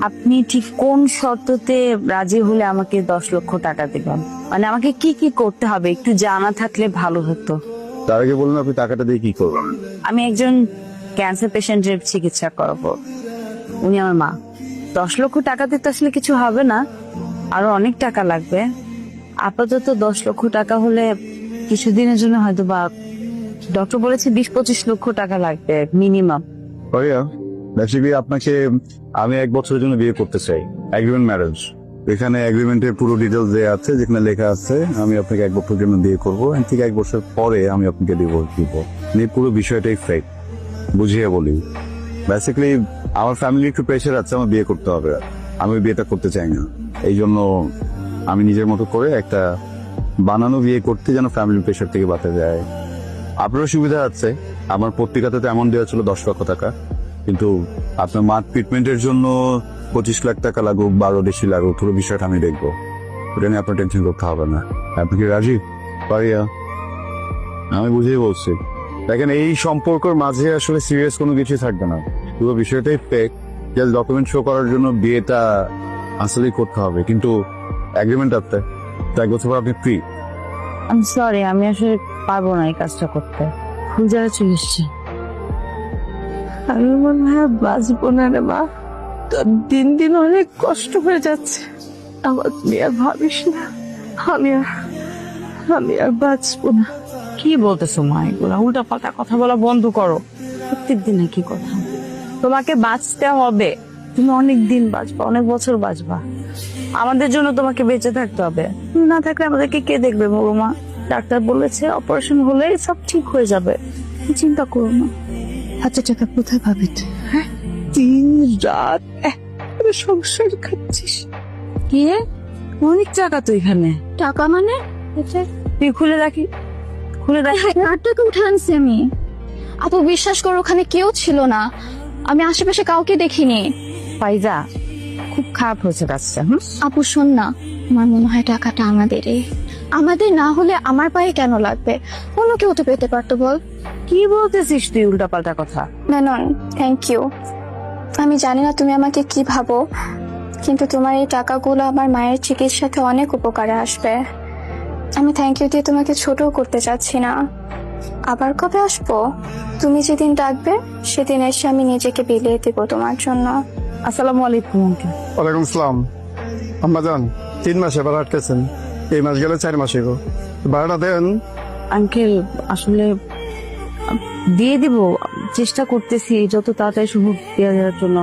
আপনি ঠিক কোন শর্ততে রাজি হলে আমাকে 10 লক্ষ টাকা দেবেন? মানে আমাকে কি কি করতে হবে একটু জানা থাকলে ভালো হতো। তার আগে বলুন আপনি টাকাটা দিয়ে কি করবেন? আমি একজন ক্যান্সার পেশেন্টের চিকিৎসা করাবো, উনি আমার মা। 10 লক্ষ টাকাতে তো আসলে কিছু হবে না, আরো অনেক টাকা লাগবে। আপাতত 10 লক্ষ টাকা হলে কিছুদিনের জন্য হয়তো, বা ডক্টর বলেছে 20-25 লক্ষ টাকা লাগবে মিনিমাম। ভাইয়া বেসিক্যালি আপনাকে আমি 1 বছরের জন্য বিয়ে করতে চাই, এগ্রিমেন্ট ম্যারেজ। এখানে এগ্রিমেন্টের পুরো ডিটেলস দেওয়া আছে, যেখানে লেখা আছে আমি আপনাকে 1 বছরের জন্য বিয়ে করবো, ঠিক 1 বছর পরে আমি আপনাকে ডিভোর্স দিব। এই পুরো বিষয়টাই ফেক, বুঝিয়ে বলি। বেসিক্যালি আমার ফ্যামিলি একটু প্রেশার আছে, আমার বিয়ে করতে হবে, আমি বিয়েটা করতে চাই না। এই জন্য আমি নিজের মতো করে একটা বানানো বিয়ে করতে, যেন ফ্যামিলি প্রেশার থেকে বাঁচা যায়। আপনারও সুবিধা আছে, আমার পত্রিকাতে তো এমন দেওয়া ছিল 10 লক্ষ টাকা, কিন্তু আপনার মা ট্রিটমেন্টের জন্য 25 লাখ টাকা লাগুক, 12 বেশি লাগুক, পুরো বিষয়টা আমি দেখবো। ওটা নিয়ে আপনার টেনশন করতে হবে না। আপনি কি রাজি? পারিয়া আমি বুঝিয়ে বলছি, দেখেন এই সম্পর্কের মাঝে আসলে সিরিয়াস কোনো কিছু থাকবে না, পুরো বিষয়টাই ফেক। জাস্ট ডকুমেন্ট শো করার জন্য বিয়েটা আসলেই করতে হবে, কিন্তু এগ্রিমেন্ট আছে, 1 বছর পর আপনি ফ্রি। আমি সরি, আমি আসলে পারবো না এই কাজটা করতে। ভুল জায়গায় চলে এসছি। আমি মনে হয় বাঁচবো না রে মা, তোর দিন দিন অনেক কষ্ট হয়ে যাচ্ছে। আমার তুই আর ভাবিস না, আমি আর বাঁচবো না। কি বলতেছো মা, এগুলা উল্টা পাল্টা কথা বলা বন্ধ করো। প্রত্যেকদিন কি কথা, তোমাকে বাঁচতে হবে। তুমি অনেক দিন বাঁচবা, অনেক বছর বাঁচবা। আমাদের জন্য তোমাকে বেঁচে থাকতে হবে। তুমি না থাকলে আমাদেরকে কে দেখবে বলো মা? ডাক্তার বলেছে অপারেশন হলে সব ঠিক হয়ে যাবে, চিন্তা করো না। এত টাকা কোথায় পাবি তুই? হ্যাঁ, দিন রাত একটা সংসার খাচ্ছিস। কি অনেক টাকা তো এখানে। টাকা মানে? তুই খুলে রাখি, খুলে রাখি। কার টাকা উঠে আনছি আমি? আপু বিশ্বাস করো, ওখানে কেউ ছিল না, আমি আশেপাশে কাউকে দেখিনি। ফাইজা, খুব খারাপ হয়েছে কাজটা। আপু শোন না, আমার মনে হয় টাকাটা আমাদের না হলে আমার পায়ে কেন লাগবে? অন্য কেউ তো পেতে পারতো, বল। কি বলতেছিস তুই উল্টা পাল্টা কথা? Menon, thank you. আমি জানি না তুমি আমাকে কি ভাবো, কিন্তু তোমার এই টাকাগুলো আমার মায়ের চিকিৎসাতে অনেক উপকারে আসবে। আমি থ্যাংক ইউ দিয়ে তোমাকে ছোট করতে চাচ্ছি না। আবার কবে আসবো? তুমি যেদিন ডাকবে সেদিন এসে আমি নিজেকে বিলিয়ে দেবো তোমার জন্য। আসসালামু আলাইকুম আঙ্কেল। ওয়ালাইকুম সালাম। আম্মা যান, 3 মাসে ভাড়া আটকেছেন, এই মাস গেলে 4 মাস হইব, ভাড়াটা দেন। আঙ্কেল আসলে দিয়ে দিব, চেষ্টা করতেছি যত তাড়াতাড়ি সম্ভব দেওয়া যাওয়ার জন্য।